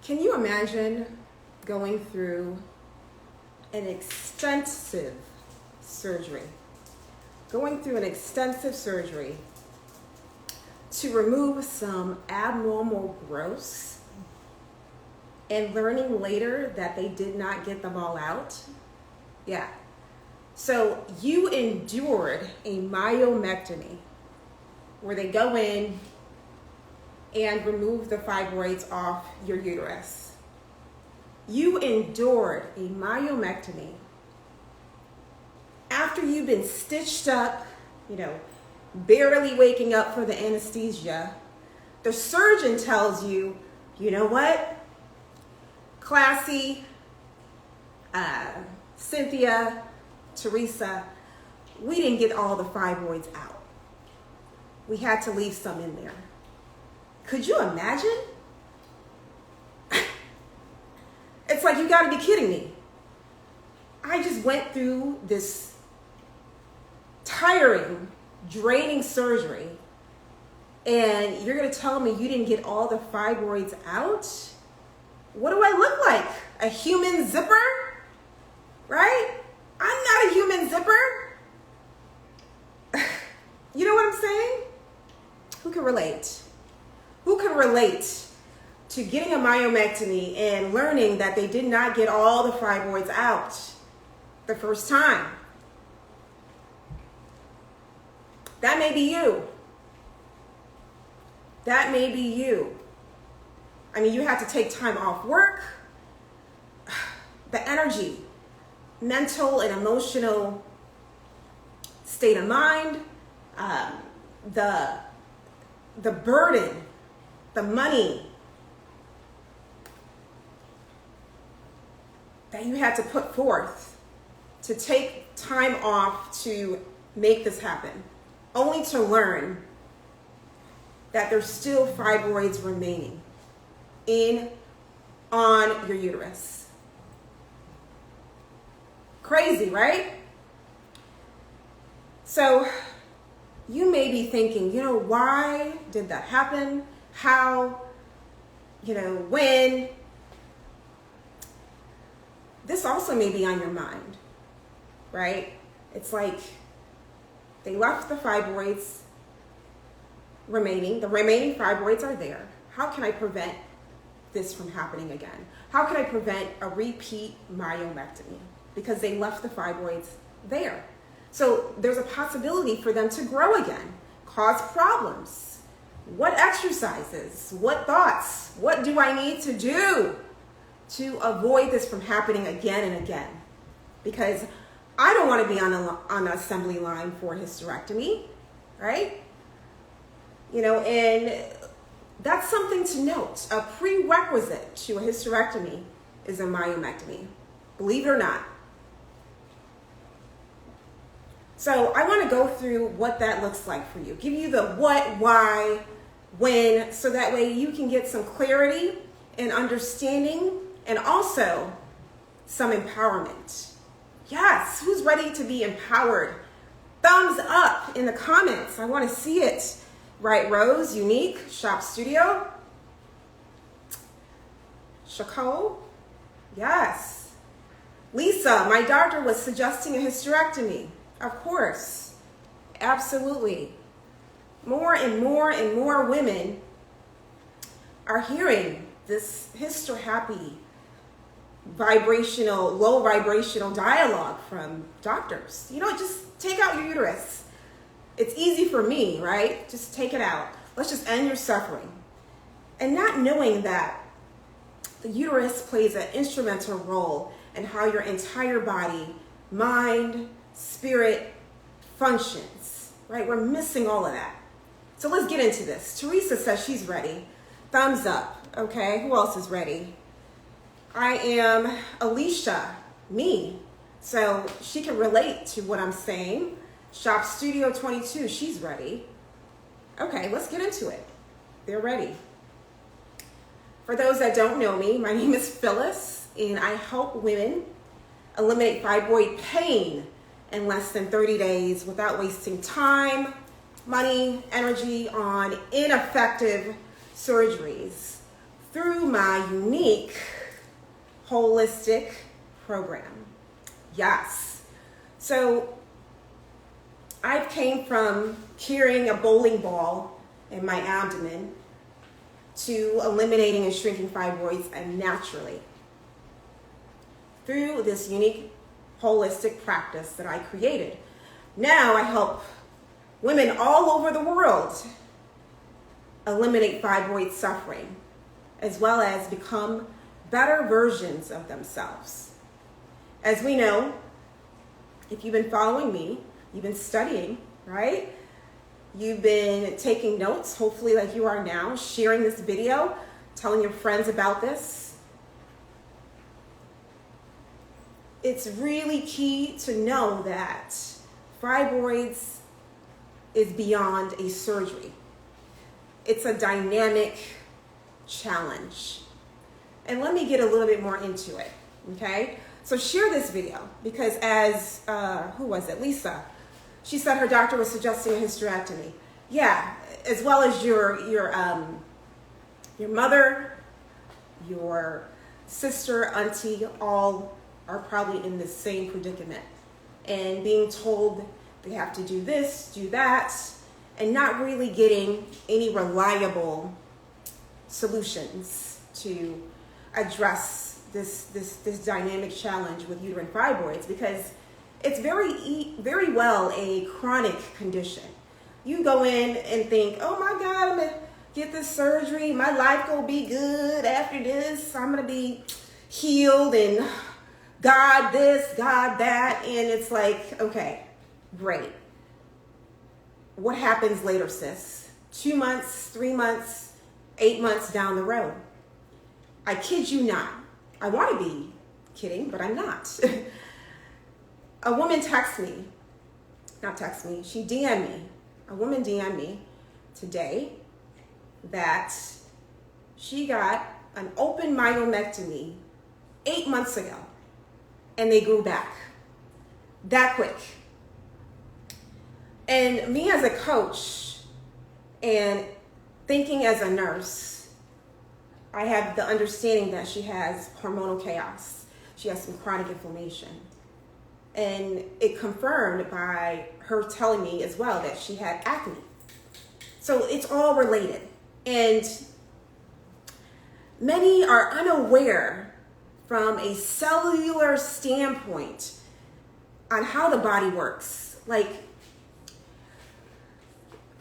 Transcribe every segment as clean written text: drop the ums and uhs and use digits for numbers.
Can you imagine going through an extensive surgery? Going through an extensive surgery to remove some abnormal growths and learning later that they did not get them all out? Yeah. So you endured a myomectomy where they go in and remove the fibroids off your uterus. You endured a myomectomy after you've been stitched up, barely waking up for the anesthesia. The surgeon tells you, you know what? Classy, Cynthia, Teresa, we didn't get all the fibroids out. We had to leave some in there. Could you imagine? It's like, you gotta be kidding me. I just went through this tiring, draining surgery, and you're gonna tell me you didn't get all the fibroids out? What do I look like? A human zipper? Right? I'm not a human zipper. You know what I'm saying? Who can relate? Who can relate to getting a myomectomy and learning that they did not get all the fibroids out the first time? That may be you. That may be you. I mean, you have to take time off work. The energy, mental and emotional state of mind, the burden, the money that you had to put forth to take time off to make this happen, only to learn that there's still fibroids remaining on your uterus. Crazy, right? So you may be thinking, why did that happen? How? When? This also may be on your mind, right? It's like they left the fibroids remaining. The remaining fibroids are there. How can I prevent this from happening again? How can I prevent a repeat myomectomy? Because they left the fibroids there. So there's a possibility for them to grow again, cause problems. What exercises? What thoughts? What do I need to do to avoid this from happening again and again? Because I don't want to be on an assembly line for hysterectomy, right? And that's something to note. A prerequisite to a hysterectomy is a myomectomy, believe it or not. So I want to go through what that looks like for you. Give you the what, why, when, so that way you can get some clarity and understanding and also some empowerment. Yes, who's ready to be empowered? Thumbs up in the comments. I want to see it. Right, Rose, Unique, Shop Studio. Shako, yes. Lisa, my doctor was suggesting a hysterectomy. Of course, absolutely. More and more women are hearing this hyster-happy, low vibrational dialogue from doctors. Just take out your uterus. It's easy for me, right? Just take it out. Let's just end your suffering. And not knowing that the uterus plays an instrumental role in how your entire body, mind, spirit functions, right? We're missing all of that. So let's get into this. Teresa says she's ready. Thumbs up. Okay, who else is ready? I am Alicia, me. So she can relate to what I'm saying. Shop Studio 22, she's ready. Okay, let's get into it. They're ready. For those that don't know me, my name is Phyllis, and I help women eliminate fibroid pain in less than 30 days without wasting time, money, energy on ineffective surgeries. through my unique holistic program. Yes. So I came from carrying a bowling ball in my abdomen to eliminating and shrinking fibroids and naturally through this unique holistic practice that I created. Now I help women all over the world eliminate fibroid suffering, as well as become better versions of themselves. As we know, if you've been following me, you've been studying, right? You've been taking notes, hopefully like you are now, sharing this video, telling your friends about this. It's really key to know that fibroids is beyond a surgery. It's a dynamic challenge. And let me get a little bit more into it, okay? So share this video because as, who was it? Lisa. She said her doctor was suggesting a hysterectomy. Yeah, as well as your mother, your sister, auntie, all are probably in the same predicament. And being told they have to do this, do that, and not really getting any reliable solutions to address this dynamic challenge with uterine fibroids, because it's very well a chronic condition. You go in and think, oh my God, I'm gonna get this surgery, my life gonna be good after this, I'm gonna be healed and God this, God that, and it's like, okay, great. What happens later, sis? 2 months, 3 months, 8 months down the road. I kid you not. I want to be kidding, but I'm not. A woman she DM'd me. A woman DM'd me today that she got an open myomectomy 8 months ago and they grew back that quick. And me as a coach and thinking as a nurse, I have the understanding that she has hormonal chaos. She has some chronic inflammation. And it confirmed by her telling me as well that she had acne. So it's all related. And many are unaware from a cellular standpoint on how the body works. Like,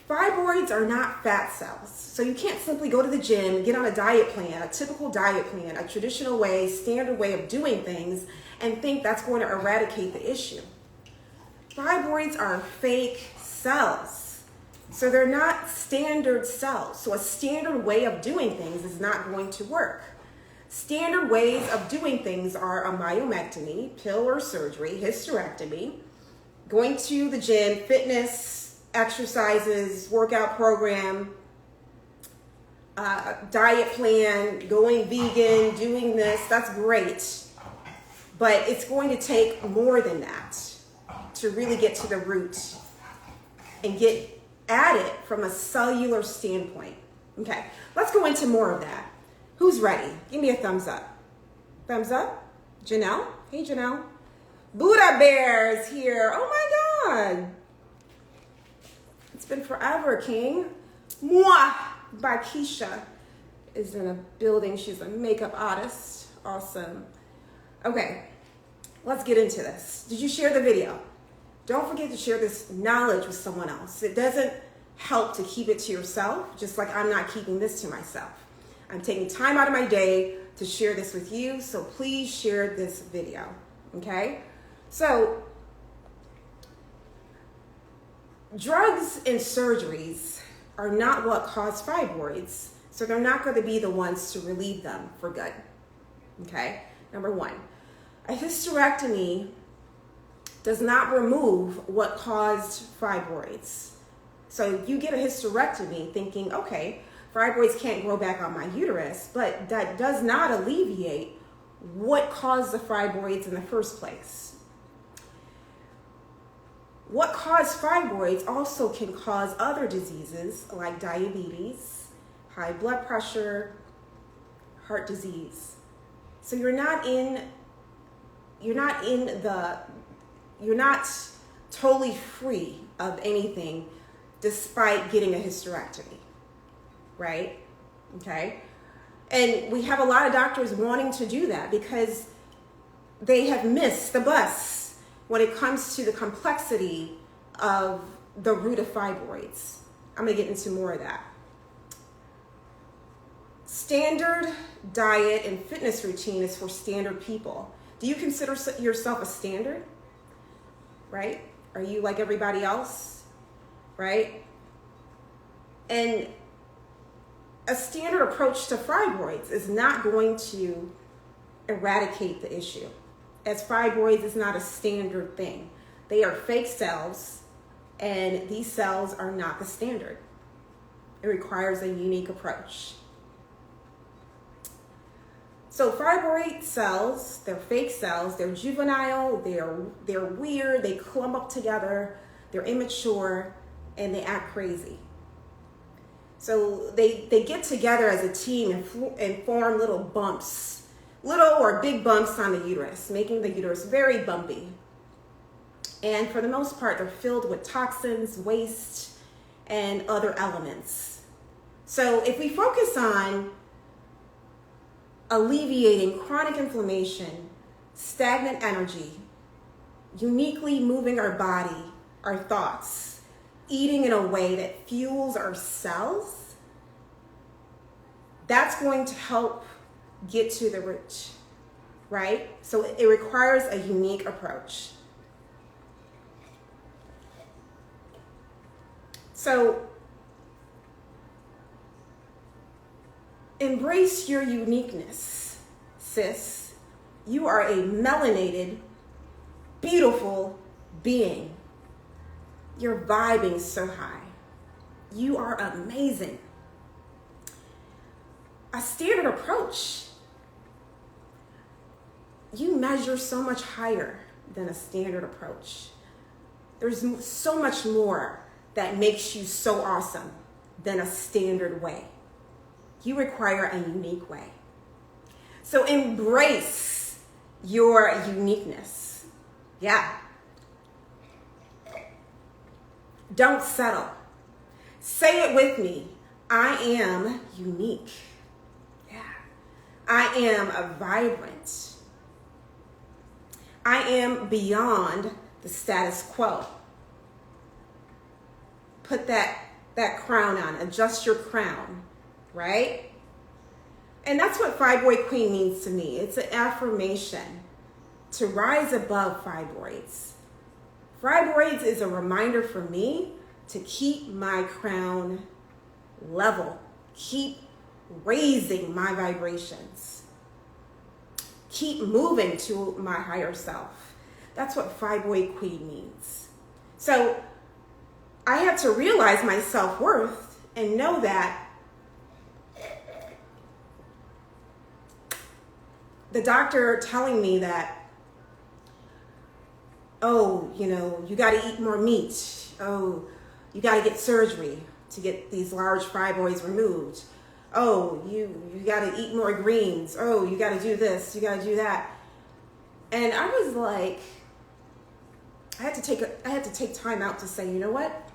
fibroids are not fat cells. So you can't simply go to the gym, get on a diet plan, a typical diet plan, a traditional way, standard way of doing things, and think that's going to eradicate the issue. Fibroids are fake cells. So they're not standard cells. So a standard way of doing things is not going to work. Standard ways of doing things are a myomectomy, pill or surgery, hysterectomy, going to the gym, fitness, exercises, workout program, diet plan, going vegan, doing this. That's great. But it's going to take more than that to really get to the root and get at it from a cellular standpoint. Okay, let's go into more of that. Who's ready? Give me a thumbs up. Thumbs up? Janelle? Hey, Janelle. Buddha Bear's here. Oh my God. It's been forever, King. Mwah! By Keisha is in a building. She's a makeup artist. Awesome. Okay, let's get into this. Did you share the video? Don't forget to share this knowledge with someone else. It doesn't help to keep it to yourself, just like I'm not keeping this to myself. I'm taking time out of my day to share this with you, so please share this video, okay? So, drugs and surgeries are not what cause fibroids, so they're not going to be the ones to relieve them for good, okay? Number one, a hysterectomy does not remove what caused fibroids. So you get a hysterectomy thinking, okay, fibroids can't grow back on my uterus, but that does not alleviate what caused the fibroids in the first place. What caused fibroids also can cause other diseases like diabetes, high blood pressure, heart disease. So you're not totally free of anything despite getting a hysterectomy, right? Okay. And we have a lot of doctors wanting to do that because they have missed the bus when it comes to the complexity of the root of fibroids. I'm going to get into more of that. Standard diet and fitness routine is for standard people. Do you consider yourself a standard? Right? Are you like everybody else? Right? And a standard approach to fibroids is not going to eradicate the issue, as fibroids is not a standard thing. They are fake cells, and these cells are not the standard. It requires a unique approach. So fibroid cells, they're fake cells, they're juvenile, they're weird, they clump up together, they're immature, and they act crazy. So they get together as a team and form little bumps, little or big bumps on the uterus, making the uterus very bumpy. And for the most part, they're filled with toxins, waste, and other elements. So if we focus on alleviating chronic inflammation, stagnant energy, uniquely moving our body, our thoughts, eating in a way that fuels our cells, that's going to help get to the root, right? So it requires a unique approach. So embrace your uniqueness, sis. You are a melanated, beautiful being. You're vibing so high. You are amazing. A standard approach. You measure so much higher than a standard approach. There's so much more that makes you so awesome than a standard way. You require a unique way. So embrace your uniqueness. Yeah. Don't settle. Say it with me. I am unique. Yeah. I am vibrant. I am beyond the status quo. Put that crown on. Adjust your crown, right? And that's what Fibroid Queen means to me. It's an affirmation to rise above fibroids. Fibroids is a reminder for me to keep my crown level, keep raising my vibrations, keep moving to my higher self. That's what Fibroid Queen means. So I have to realize my self-worth and know that the doctor telling me that, oh, you got to eat more meat. Oh, you got to get surgery to get these large fibroids removed. Oh, you got to eat more greens. Oh, you got to do this. You got to do that. And I was like, I had to take time out to say, you know what?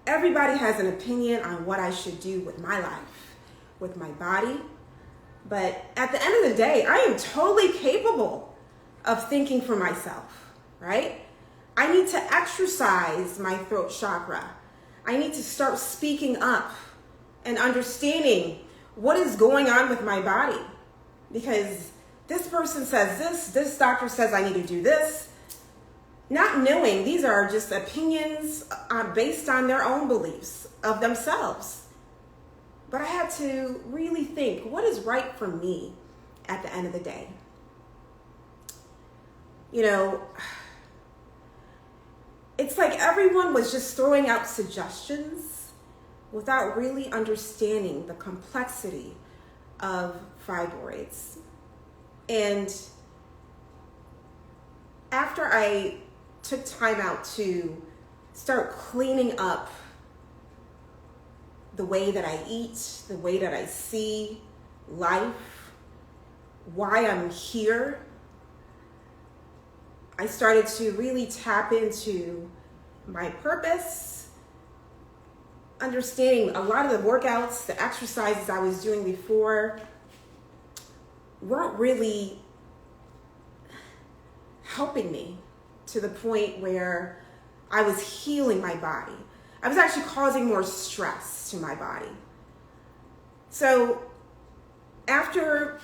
Everybody has an opinion on what I should do with my life, with my body. But at the end of the day, I am totally capable of thinking for myself. Right? I need to exercise my throat chakra. I need to start speaking up and understanding what is going on with my body. Because this person says this doctor says I need to do this. Not knowing these are just opinions based on their own beliefs of themselves. But I had to really think, what is right for me at the end of the day? It's like everyone was just throwing out suggestions without really understanding the complexity of fibroids. And after I took time out to start cleaning up the way that I eat, the way that I see, life, why I'm here, I started to really tap into my purpose, understanding a lot of the workouts, the exercises I was doing before weren't really helping me to the point where I was healing my body. I was actually causing more stress to my body. So after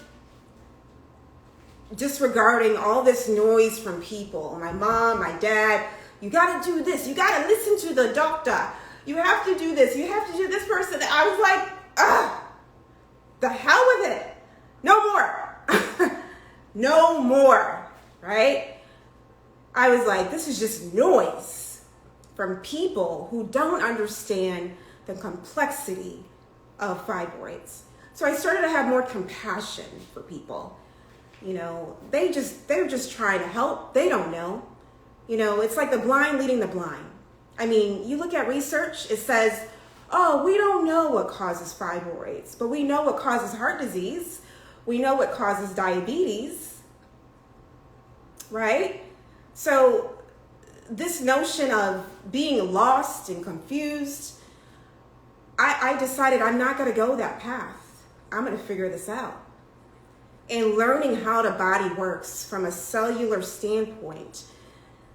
disregarding all this noise from people, my mom, my dad, you gotta do this, you gotta listen to the doctor, you have to do this, you have to do this person, I was like, ugh, the hell with it. No more. No more, right? I was like, this is just noise from people who don't understand the complexity of fibroids. So I started to have more compassion for people. You know, they're just trying to help. They don't know. You know, it's like the blind leading the blind. I mean, you look at research, it says, oh, we don't know what causes fibroids, but we know what causes heart disease. We know what causes diabetes, right? So this notion of being lost and confused, I decided I'm not going to go that path. I'm going to figure this out. And learning how the body works from a cellular standpoint,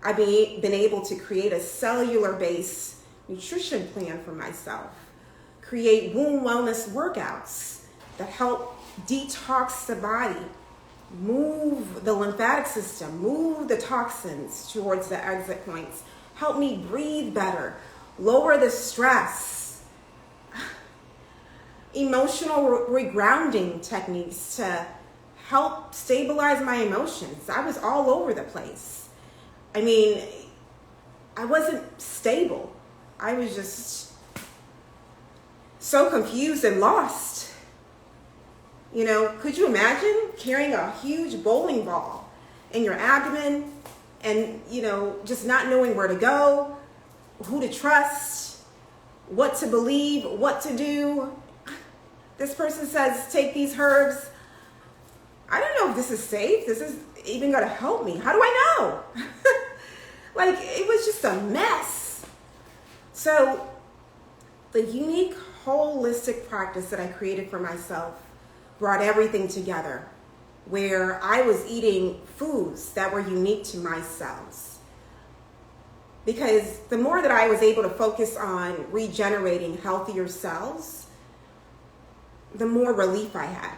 I've been able to create a cellular-based nutrition plan for myself, create womb wellness workouts that help detox the body, move the lymphatic system, move the toxins towards the exit points, help me breathe better, lower the stress, emotional regrounding techniques to help stabilize my emotions. I was all over the place. I mean, I wasn't stable. I was just so confused and lost. You know, could you imagine carrying a huge bowling ball in your abdomen and, you know, just not knowing where to go, who to trust, what to believe, what to do? This person says, take these herbs. I don't know if this is safe. This is even going to help me. How do I know? Like, it was just a mess. So the unique holistic practice that I created for myself brought everything together, where I was eating foods that were unique to my cells. Because the more that I was able to focus on regenerating healthier cells, the more relief I had.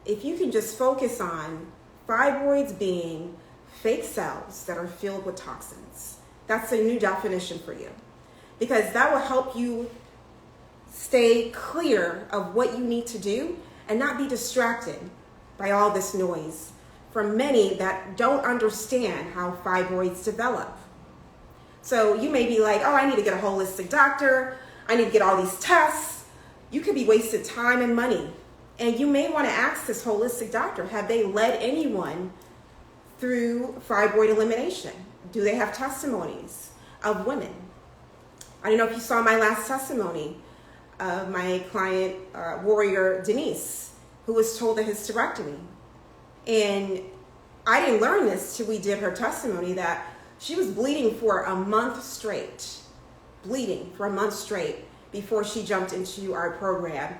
If you can just focus on fibroids being fake cells that are filled with toxins, that's a new definition for you. Because that will help you stay clear of what you need to do and not be distracted by all this noise from many that don't understand how fibroids develop. So you may be like, oh, I need to get a holistic doctor. I need to get all these tests. You could be wasting time and money. And you may want to ask this holistic doctor, have they led anyone through fibroid elimination? Do they have testimonies of women? I don't know if you saw my last testimony of my client, warrior Denise, who was told a hysterectomy. And I didn't learn this till we did her testimony, that she was bleeding for a month straight, before she jumped into our program.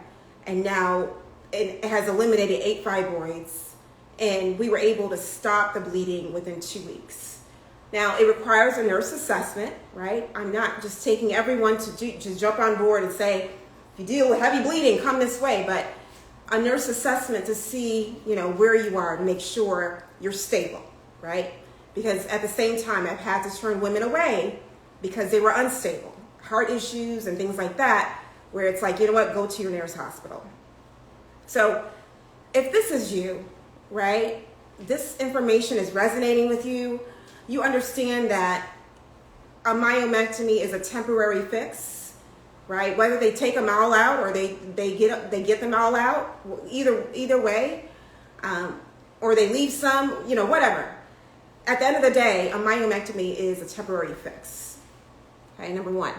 And now it has eliminated 8 fibroids, and we were able to stop the bleeding within 2 weeks. Now, it requires a nurse assessment, right? I'm not just taking everyone to jump on board and say, if you deal with heavy bleeding, come this way, but a nurse assessment to see, you know, where you are, to make sure you're stable, right? Because at the same time, I've had to turn women away because they were unstable, heart issues and things like that, where it's like, you know what, go to your nearest hospital. So if this is you, right, this information is resonating with you, you understand that a myomectomy is a temporary fix, right? Whether they take them all out or they get them all out, either way, or they leave some, you know, whatever. At the end of the day, a myomectomy is a temporary fix. Okay, number one.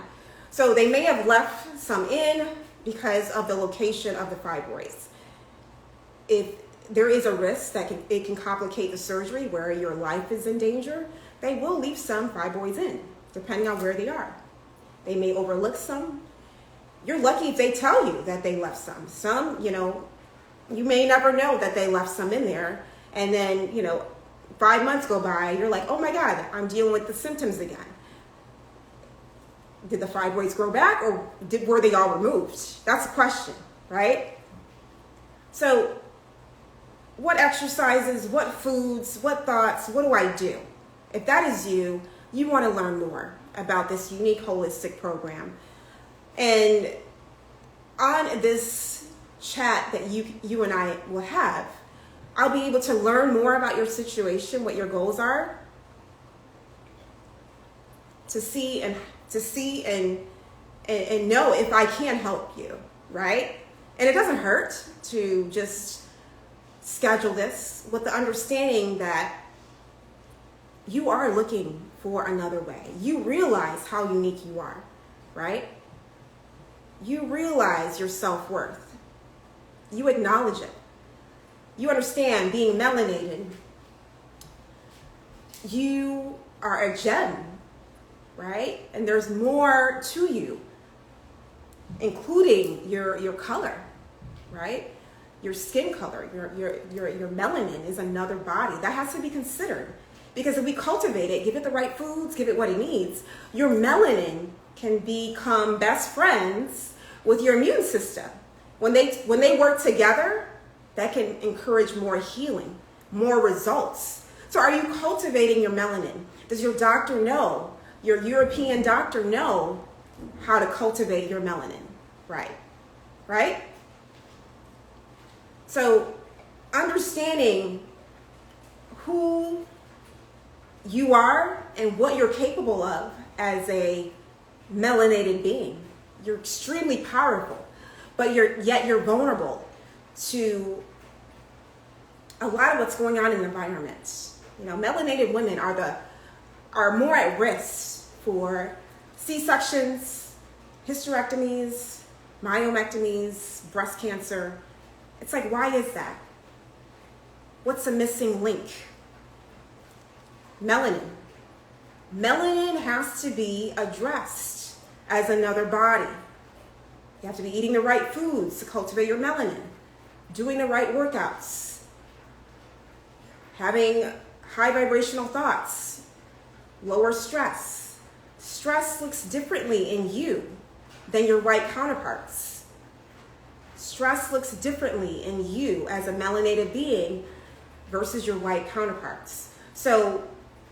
So they may have left some in because of the location of the fibroids. if there is a risk that it can complicate the surgery where your life is in danger, they will leave some fibroids in, depending on where they are. They may overlook some. You're lucky if they tell you that they left some. Some, you may never know that they left some in there. And then, 5 months go by, you're like, oh my God, I'm dealing with the symptoms again. Did the fibroids grow back, or were they all removed? That's a question, right? So what exercises, what foods, what thoughts, what do I do? If that is you, you want to learn more about this unique holistic program. And on this chat that you and I will have, I'll be able to learn more about your situation, what your goals are, to see and know if I can help you, right? And it doesn't hurt to just schedule this with the understanding that you are looking for another way. You realize how unique you are, right? You realize your self-worth. You acknowledge it. You understand being melanated. You are a gem, right? And there's more to you, including your color, right? Your skin color, your melanin is another body. That has to be considered. Because if we cultivate it, give it the right foods, give it what it needs, your melanin can become best friends with your immune system. When they work together, that can encourage more healing, more results. So are you cultivating your melanin? Does your doctor know, your European doctor know how to cultivate your melanin? Right? So understanding who you are and what you're capable of as a melanated being. You're extremely powerful, but yet you're vulnerable to a lot of what's going on in the environment. Melanated women are more at risk for C-sections, hysterectomies, myomectomies, breast cancer. It's like, why is that? What's the missing link? Melanin. Melanin has to be addressed as another body. You have to be eating the right foods to cultivate your melanin, doing the right workouts, having high vibrational thoughts, lower stress. Stress looks differently in you than your white counterparts. Stress looks differently in you as a melanated being versus your white counterparts. So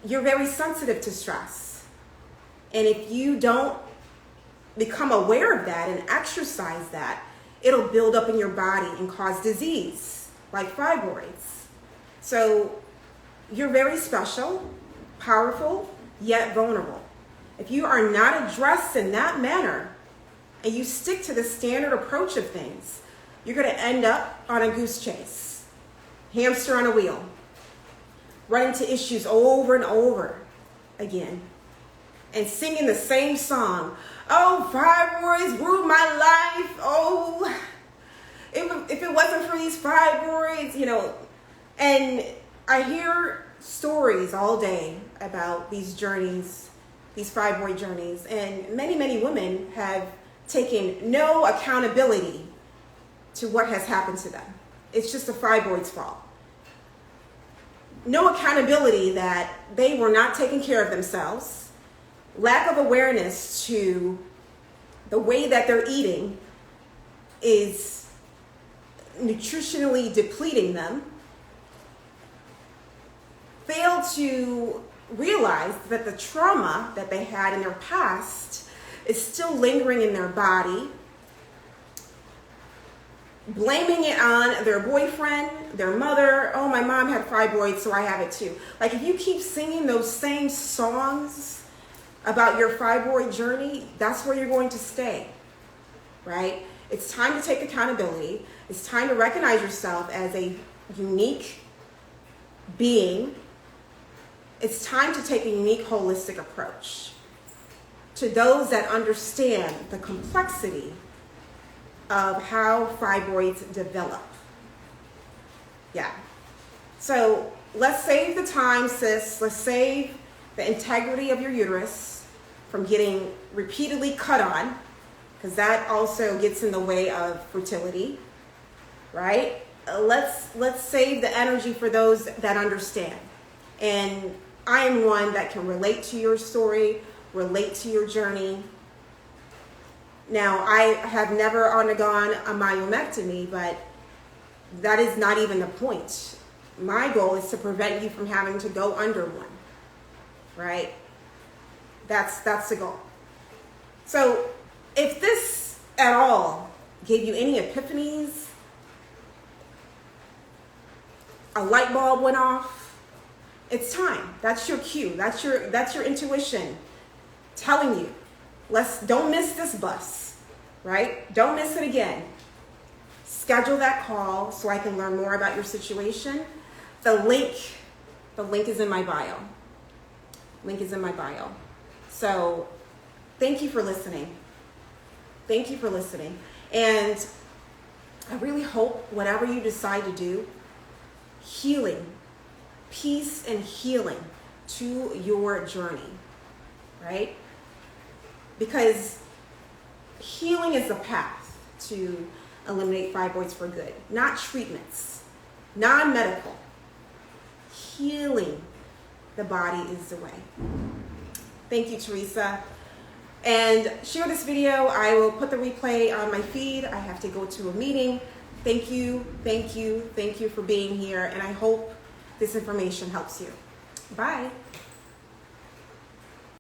you're very sensitive to stress. And if you don't become aware of that and exercise that, it'll build up in your body and cause disease, like fibroids. So you're very special, powerful, yet vulnerable. If you are not addressed in that manner, and you stick to the standard approach of things, you're going to end up on a goose chase, hamster on a wheel, run into issues over and over again, and singing the same song. Oh, fibroids ruled my life. Oh, if it wasn't for these fibroids, And I hear stories all day about these journeys, these fibroid journeys, and many, many women have taken no accountability to what has happened to them. It's just the fibroids' fault. No accountability that they were not taking care of themselves, lack of awareness to the way that they're eating is nutritionally depleting them, fail to realize that the trauma that they had in their past is still lingering in their body, blaming it on their boyfriend, their mother. Oh, my mom had fibroids, so I have it too. Like, if you keep singing those same songs about your fibroid journey, that's where you're going to stay, right? It's time to take accountability. It's time to recognize yourself as a unique being. It's time to take a unique holistic approach to those that understand the complexity of how fibroids develop. Yeah. So let's save the time, sis. Let's save the integrity of your uterus from getting repeatedly cut on, because that also gets in the way of fertility, right? Let's save the energy for those that understand. And I am one that can relate to your story, relate to your journey. Now, I have never undergone a myomectomy, but that is not even the point. My goal is to prevent you from having to go under one, right? That's the goal. So if this at all gave you any epiphanies, a light bulb went off, it's time. That's your cue. That's your intuition telling you, don't miss this bus, right? Don't miss it again. Schedule that call so I can learn more about your situation. The link is in my bio. Link is in my bio. So thank you for listening. Thank you for listening. And I really hope whatever you decide to do, healing, peace and healing to your journey, right? Because healing is the path to eliminate fibroids for good, not treatments, non-medical. Healing the body is the way. Thank you, Teresa. And share this video. I will put the replay on my feed. I have to go to a meeting. Thank you, thank you, thank you for being here. And I hope this information helps you. Bye.